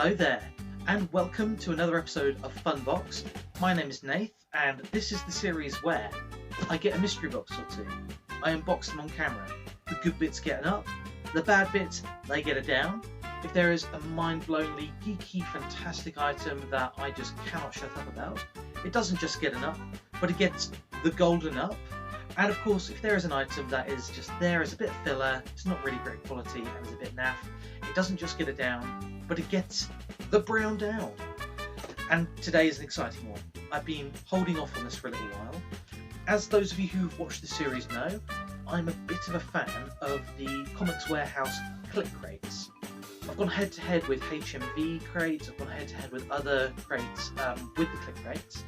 Hello there, and welcome to another episode of Funboxed. My name is Nath, and this is the series where I get a mystery box or two. I unbox them on camera. The good bits get an up, the bad bits, they get a down. If there is a mind-blowingly geeky, fantastic item that I just cannot shut up about, it doesn't just get an up, but it gets the golden up. And of course, if there is an item that is just there as a bit of filler, it's not really great quality and is a bit naff, it doesn't just get a down, but it gets the brown down. And today is an exciting one. I've been holding off on this for a little while. As those of you who've watched the series know, I'm a bit of a fan of the Comics Warehouse click crates. I've gone head to head with HMV crates, I've gone head to head with other crates with the click crates,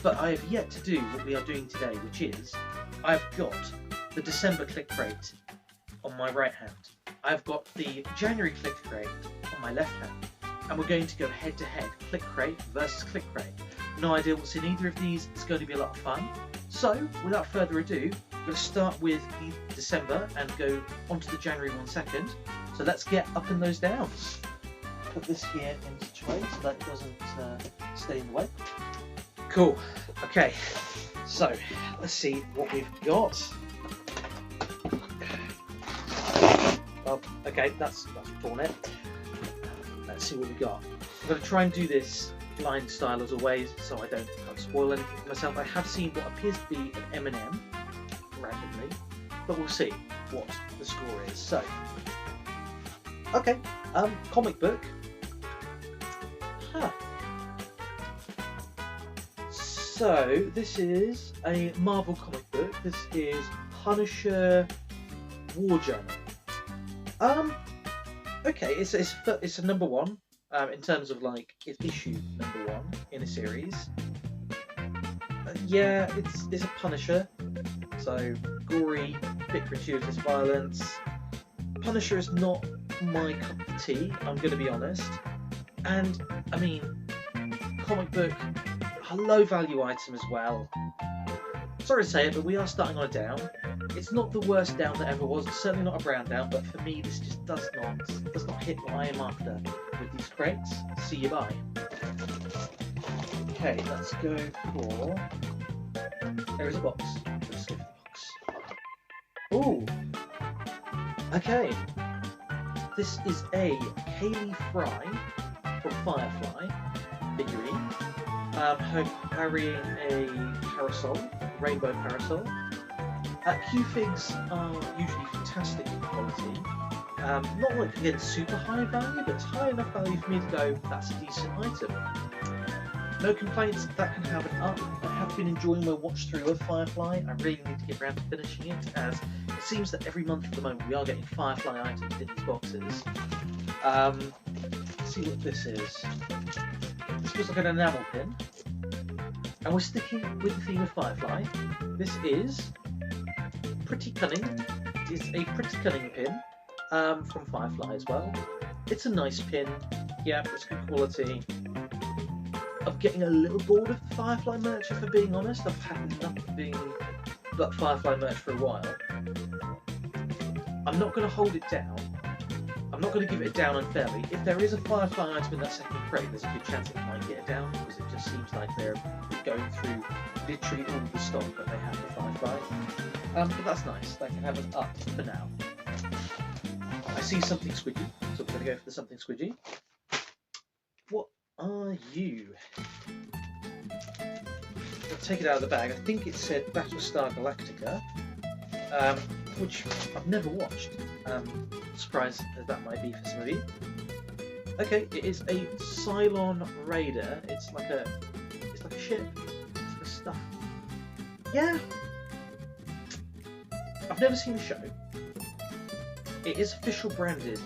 but I have yet to do what we are doing today, which is I've got the December click crate on my right hand. I've got the January click crate on my left hand, and we're going to go head to head, click crate versus click crate. No idea what's in either of these, it's going to be a lot of fun. So without further ado, I'm going to start with the December and go onto the January one second. So let's get up in those downs. Put this here into tray so that it doesn't stay in the way. Cool, okay, so let's see what we've got. Oh, okay, that's torn it. Let's see what we got. I'm going to try and do this blind style as always, so I don't spoil anything for myself. I have seen what appears to be an M&M randomly, but we'll see what the score is. So, okay, comic book. Huh. So this is a Marvel comic book. This is Punisher War Journal. Okay, it's a number one in terms of like it's issue number one in a series. Yeah, it's a Punisher, so gory, bit gratuitous violence. Punisher is not my cup of tea, I'm going to be honest. And I mean, comic book, a low value item as well. Sorry to say it, but we are starting on a down. It's not the worst down that ever was. It's certainly not a brown down, but for me, this just does not hit what I am after with these crates. See you bye. Okay, let's go for. There is a box. Let's go for the box. Ooh. Okay. This is a Kaylee Fry from Firefly figurine. Her carrying a parasol, rainbow parasol. Q-figs are usually fantastic in quality. Not like again super high value, but it's high enough value for me to go, that's a decent item. No complaints, that can have an up. I have been enjoying my watch through of Firefly. I really need to get around to finishing it, as it seems that every month at the moment we are getting Firefly items in these boxes. Let's see what this is. This feels like an enamel pin. And we're sticking with the theme of Firefly. This is Pretty Cunning. It's a Pretty Cunning pin from Firefly as well. It's a nice pin. Yeah, it's good quality. I'm getting a little bored of the Firefly merch, if I'm being honest. I've had nothing but Firefly merch for a while. I'm not going to hold it down. I'm not going to give it a down unfairly. If there is a Firefly item in that second crate, there's a good chance it might get a down, because it just seems like they're going through literally all the stock that they have for Firefly. But that's nice. That can have an up for now. I see something squidgy, so we're going to go for the something squidgy. What are you? I'll take it out of the bag. I think it said Battlestar Galactica, which I've never watched. Surprised as that might be for some of you. Okay, it is a Cylon Raider. It's like a ship. It's like a stuff. Yeah. I've never seen the show. It is official branded,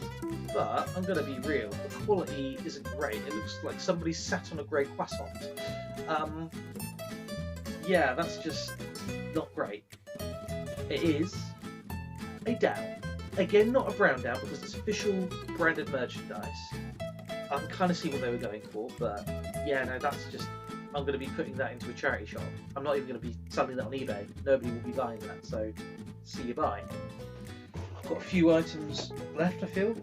but I'm going to be real. The quality isn't great. It looks like somebody sat on a grey croissant. Yeah, that's just not great. It is a down. Again, not a brown down because it's official branded merchandise. I can kind of see what they were going for, but yeah, no, that's just. I'm going to be putting that into a charity shop. I'm not even going to be selling that on eBay. Nobody will be buying that, so see you bye. Got a few items left, I feel.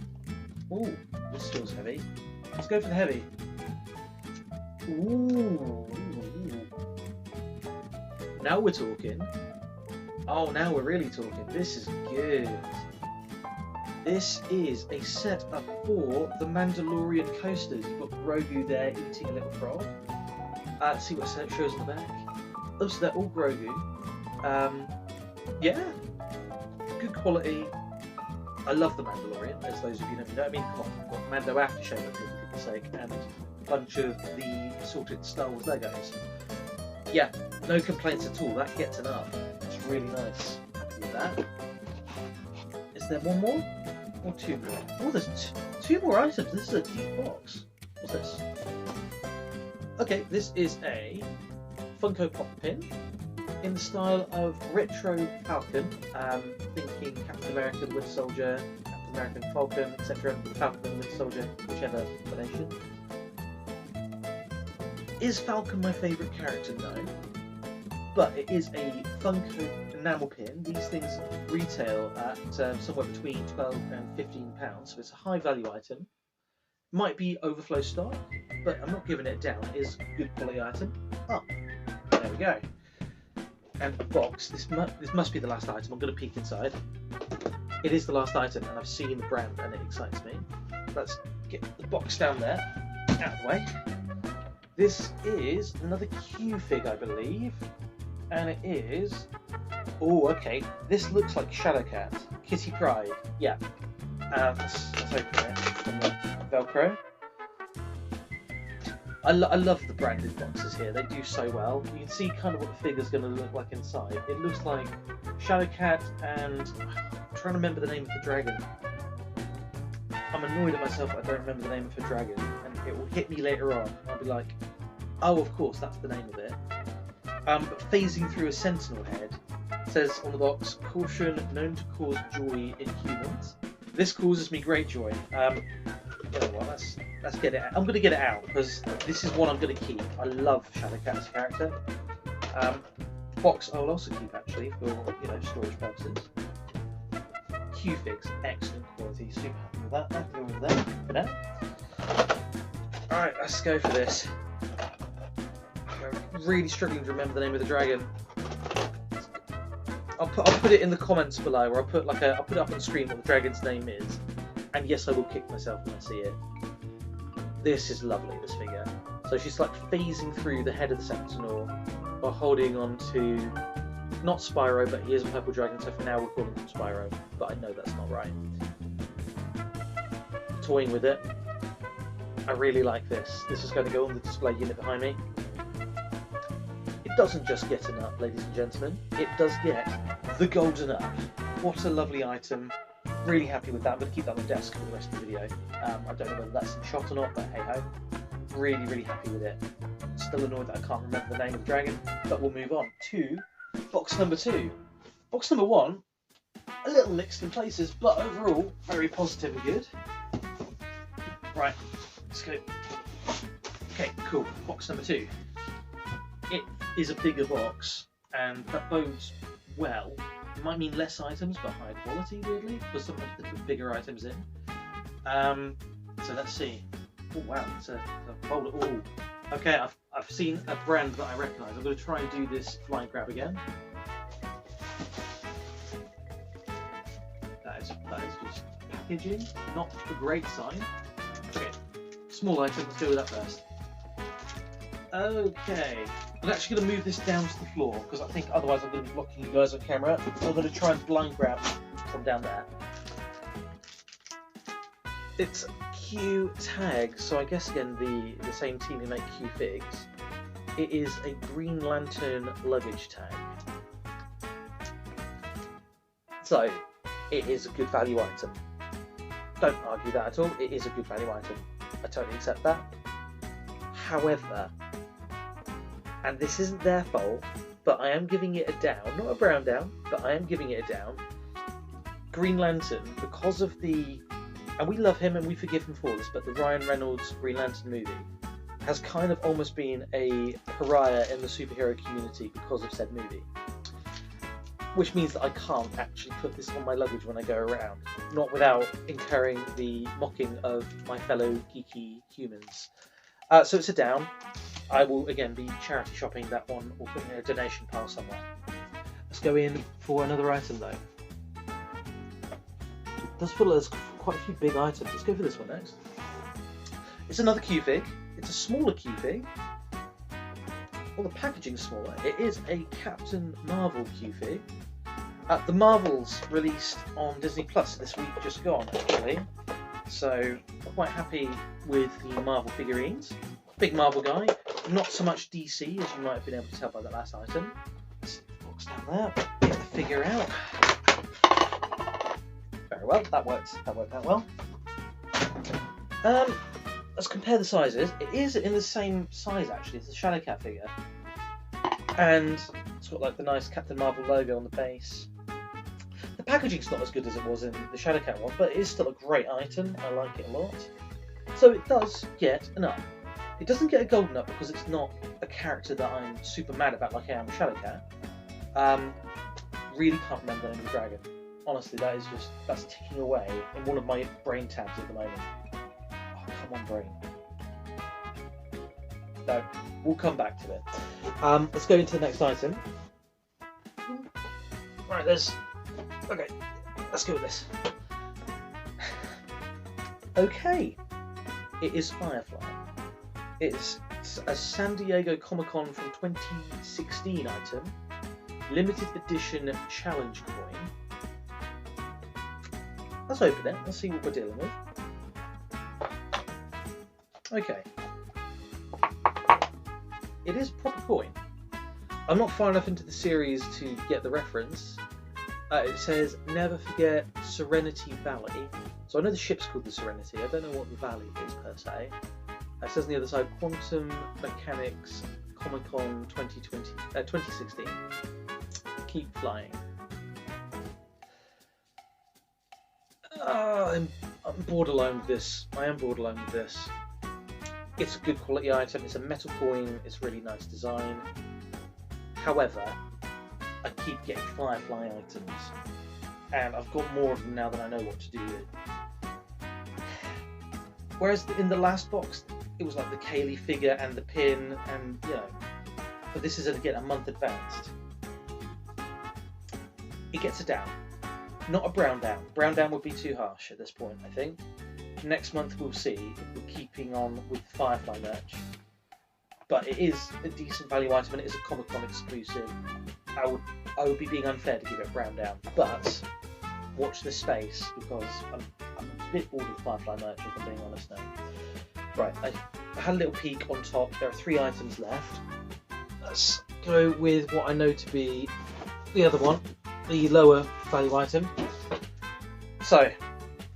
Ooh, this feels heavy. Let's go for the heavy. Ooh. Now we're talking. Oh, now we're really talking. This is good. This is a set of 4 The Mandalorian coasters. You've got Grogu there eating a little frog. Let's see what it shows on the back. Oh, so they're all Grogu. Yeah, good quality. I love The Mandalorian, as those of you know. I mean, come on, we've got Mando aftershave, for goodness sake, and a bunch of the assorted Star Wars Legos. Yeah, no complaints at all. That gets enough. It's really nice. Happy with that. Is there one more? Or 2 more? Oh, there's 2 more items. This is a deep box. What's this? Okay, this is a Funko Pop pin in the style of retro Falcon. Thinking Captain America, the Winter Soldier, Captain American Falcon, etc. Falcon and Winter Soldier, whichever combination. Is Falcon my favourite character? No. But it is a Funko enamel pin. These things retail at somewhere between £12 and £15, so it's a high value item. Might be overflow stock, but I'm not giving it down. It is a good quality item. Oh, there we go. And a box. This must be the last item. I'm going to peek inside. It is the last item, and I've seen the brand, and it excites me. Let's get the box down there, out of the way. This is another Q fig, I believe, and it is. Oh, okay. This looks like Shadowcat, Kitty Pryde. Yeah. Let's open it from the Velcro. I love the branded boxes here. They do so well. You can see kind of what the figure's going to look like inside. It looks like Shadowcat and I'm trying to remember the name of the dragon. I'm annoyed at myself that I don't remember the name of the dragon, and it will hit me later on. I'll be like, oh, of course, that's the name of it. But phasing through a sentinel head, it says on the box, caution known to cause joy in humans. This causes me great joy. You know what, let's get it out. I'm going to get it out because this is one I'm going to keep. I love Shadowcat as a character. Box I will also keep actually for storage purposes. Q-Figs, excellent quality, super happy with that. That can go over there for now. Alright, let's go for this. I'm really struggling to remember the name of the dragon. I'll put it in the comments below, or I'll put it up on the screen what the dragon's name is. And yes, I will kick myself when I see it. This is lovely, this figure. So she's like phasing through the head of the Sentinel while holding on to, not Spyro, but he is a purple dragon, so for now we'll call him Spyro. But I know that's not right. Toying with it. I really like this. This is going to go on the display unit behind me. It doesn't just get an up, ladies and gentlemen. It does get the golden up. What a lovely item. Really happy with that. I'm going to keep that on the desk for the rest of the video. I don't know whether that's in shot or not, but hey ho. Really, really happy with it. Still annoyed that I can't remember the name of the dragon, but we'll move on to box number 2. Box number 1, a little mixed in places, but overall very positive and good. Right, let's go. Okay, cool. Box number 2. It is a bigger box, and that bodes well. It might mean less items, but higher quality, weirdly, because sometimes they put bigger items in. So let's see. Oh wow, it's a folder. Oh, okay. I've seen a brand that I recognise. I'm going to try and do this flying grab again. That is just packaging, not a great sign. Okay, small item. Let's go with that first. Okay. I'm actually going to move this down to the floor because I think otherwise I'm going to be blocking you guys on camera. So I'm going to try and blind grab from down there. It's Q tag, so I guess again the same team who make Q figs. It is a Green Lantern luggage tag. So it is a good value item. Don't argue that at all. It is a good value item. I totally accept that. However, and this isn't their fault, but I am giving it a down, not a brown down, but I am giving it a down. Green Lantern, because of the, and we love him and we forgive him for this, but the Ryan Reynolds Green Lantern movie has kind of almost been a pariah in the superhero community because of said movie. which means that I can't actually put this on my luggage when I go around, not without incurring the mocking of my fellow geeky humans. So it's a down. I will again be charity shopping that one or putting in a donation pile somewhere. Let's go in for another item though. It does feel like there's quite a few big items. Let's go for this one next. It's another Q-Fig. It's a smaller Q-Fig. Well, the packaging's smaller. It is a Captain Marvel Q-Fig. The Marvels released on Disney Plus this week just gone, actually. So, quite happy with the Marvel figurines. Big Marvel guy. Not so much DC, as you might have been able to tell by that last item. Let's box down there. Get the figure out. Very well. That worked out well. Let's compare the sizes. It is in the same size actually as the Shadowcat figure, and it's got like the nice Captain Marvel logo on the base. The packaging's not as good as it was in the Shadowcat one, but it is still a great item. I like it a lot. So it does get an up. It doesn't get a golden up because it's not a character that I'm super mad about like I am with Shadowcat. Really can't remember the name of the dragon. Honestly, that's ticking away in one of my brain tabs at the moment. Come on, brain. No, we'll come back to it. Let's go into the next item. Right, okay, let's go with this. Okay, it is Firefly. It's a San Diego Comic-Con from 2016 item, limited edition challenge coin. Let's open it. Let's see what we're dealing with. Okay. It is proper coin. I'm not far enough into the series to get the reference. It says, never forget Serenity Valley. So I know the ship's called the Serenity. I don't know what the valley is per se. It says on the other side, Quantum Mechanics Comic-Con 2016. Keep flying. I'm borderline with this. I am borderline with this. It's a good quality item, it's a metal coin, it's really nice design. However, I keep getting Firefly items, and I've got more of them now than I know what to do with. Whereas in the last box, it was like the Kaylee figure and the pin, and you know, but this is again a month advanced. It gets a down. Not a brown down. Brown down would be too harsh at this point, I think. Next month we'll see if we're keeping on with Firefly merch. But it is a decent value item and it is a Comic-Con exclusive. I would be being unfair to give it brown down. But watch this space because I'm a bit bored of Firefly merch if I'm being honest now. Right, I had a little peek on top. There are 3 items left. Let's go with what I know to be the other one, the lower value item. So,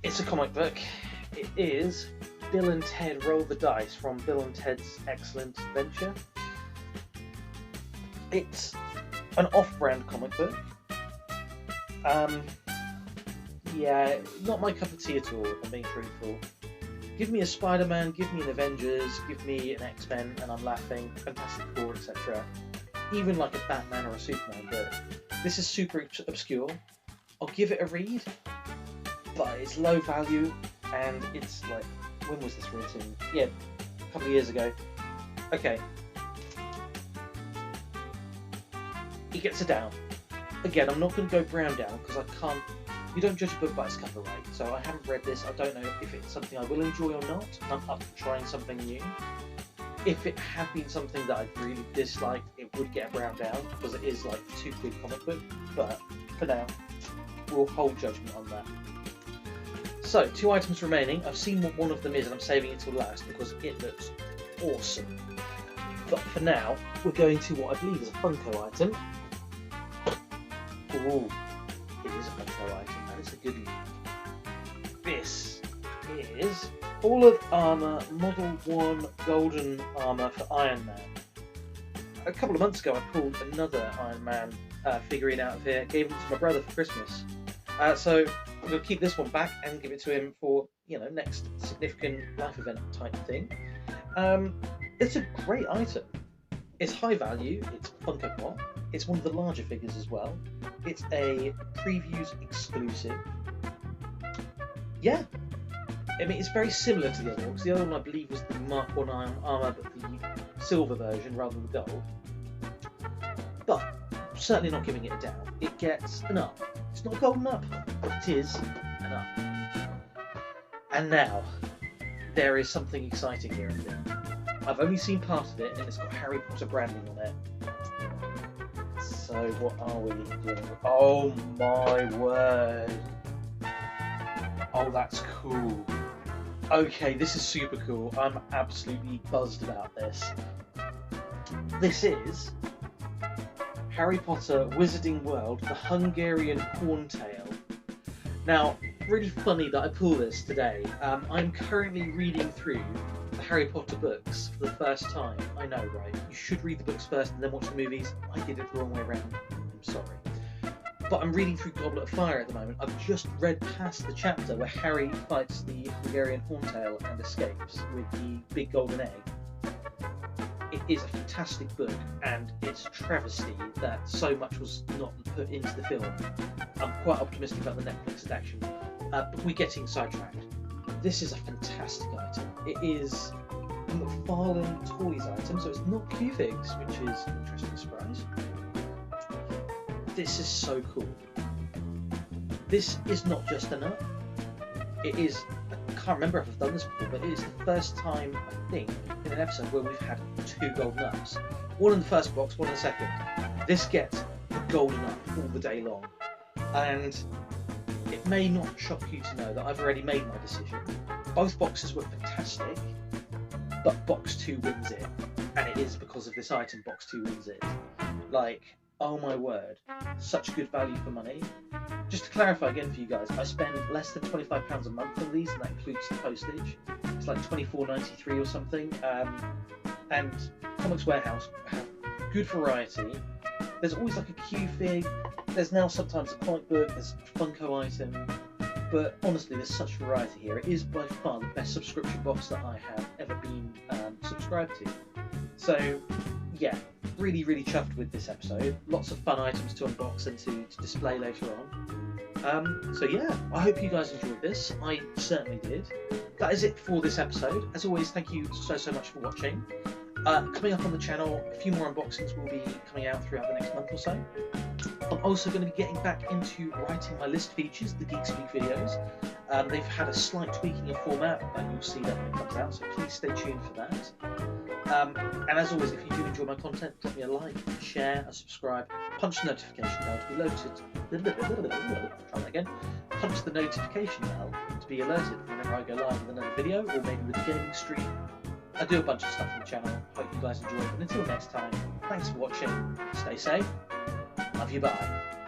it's a comic book. It is Bill and Ted Roll the Dice from Bill and Ted's Excellent Adventure. It's an off-brand comic book. Yeah, not my cup of tea at all, if I'm being truthful. Give me a Spider-Man, give me an Avengers, give me an X-Men, and I'm laughing. Fantastic Four, etc. Even like a Batman or a Superman, but this is super obscure. I'll give it a read, but it's low value. And it's like, when was this written? Yeah, a couple of years ago. Okay. It gets a down. Again, I'm not going to go brown down because I can't. You don't judge a book by its cover, right? So I haven't read this. I don't know if it's something I will enjoy or not. I'm up for trying something new. If it had been something that I'd really disliked, it would get a brown down because it is like a 2 quid comic book. But for now, we'll hold judgment on that. So, 2 items remaining. I've seen what one of them is and I'm saving it till last because it looks awesome. But for now, we're going to what I believe is a Funko item. Ooh, it is a Funko item. That is a goodie. This is All of Armour Model 1 Golden Armour for Iron Man. A couple of months ago I pulled another Iron Man figurine out of here, gave it to my brother for Christmas. So I'm going to keep this one back and give it to him for, you know, next significant life event type thing. It's a great item. It's high value, it's Funko Pop, it's one of the larger figures as well. It's a previews exclusive. Yeah, I mean, it's very similar to the other one, because the other one I believe was the Mark 1 armour, but the silver version rather than the gold. But certainly not giving it a down. It gets an up. It's not a golden up, but it is an up. And now, there is something exciting here, I think. I've only seen part of it, and it's got Harry Potter branding on it. So what are we doing? Oh my word! Oh, that's cool. Okay, this is super cool. I'm absolutely buzzed about this. This is Harry Potter Wizarding World, the Hungarian Horntail. Now, really funny that I pull this today. I'm currently reading through the Harry Potter books for the first time. I know, right? You should read the books first and then watch the movies. I did it the wrong way around. I'm sorry. But I'm reading through Goblet of Fire at the moment. I've just read past the chapter where Harry fights the Hungarian Horntail and escapes with the big golden egg. It is a fantastic book, and it's a travesty that so much was not put into the film. I'm quite optimistic about the Netflix adaptation, but we're getting sidetracked. This is a fantastic item. It is a McFarlane Toys item, so it's not Q-Figs, which is an interesting surprise. This is so cool. This is not just an up. It is, I can't remember if I've done this before, but it is the first time, I think, in an episode where we've had 2 golden ups. One in the first box, one in the second. This gets a golden up all the day long. And it may not shock you to know that I've already made my decision. Both boxes were fantastic, but box 2 wins it. And it is because of this item, box 2 wins it. Like, oh my word, such good value for money. Just to clarify again for you guys, I spend less than £25 a month on these, and that includes the postage. It's like £24.93 or something. And Comics Warehouse have good variety. There's always like a Q-Fig. There's now sometimes a comic book. There's a Funko item. But honestly, there's such variety here. It is by far the best subscription box that I have ever been subscribed to. So yeah, really, really chuffed with this episode. Lots of fun items to unbox and to display later on. So yeah, I hope you guys enjoyed this. I certainly did. That is it for this episode. As always, thank you so much for watching. Coming up on the channel, a few more unboxings will be coming out throughout the next month or so. I'm also going to be getting back into writing my list features, the Geek Speak videos. They've had a slight tweaking of format, but you'll see that when it comes out, so please stay tuned for that. And as always, if you do enjoy my content, drop me a like, a share, a subscribe, punch the notification bell to be alerted. Try that again. Punch the notification bell to be alerted whenever I go live with another video, or maybe with a gaming stream. I do a bunch of stuff on the channel. Hope you guys enjoy it. And until next time, thanks for watching. Stay safe. Love you. Bye.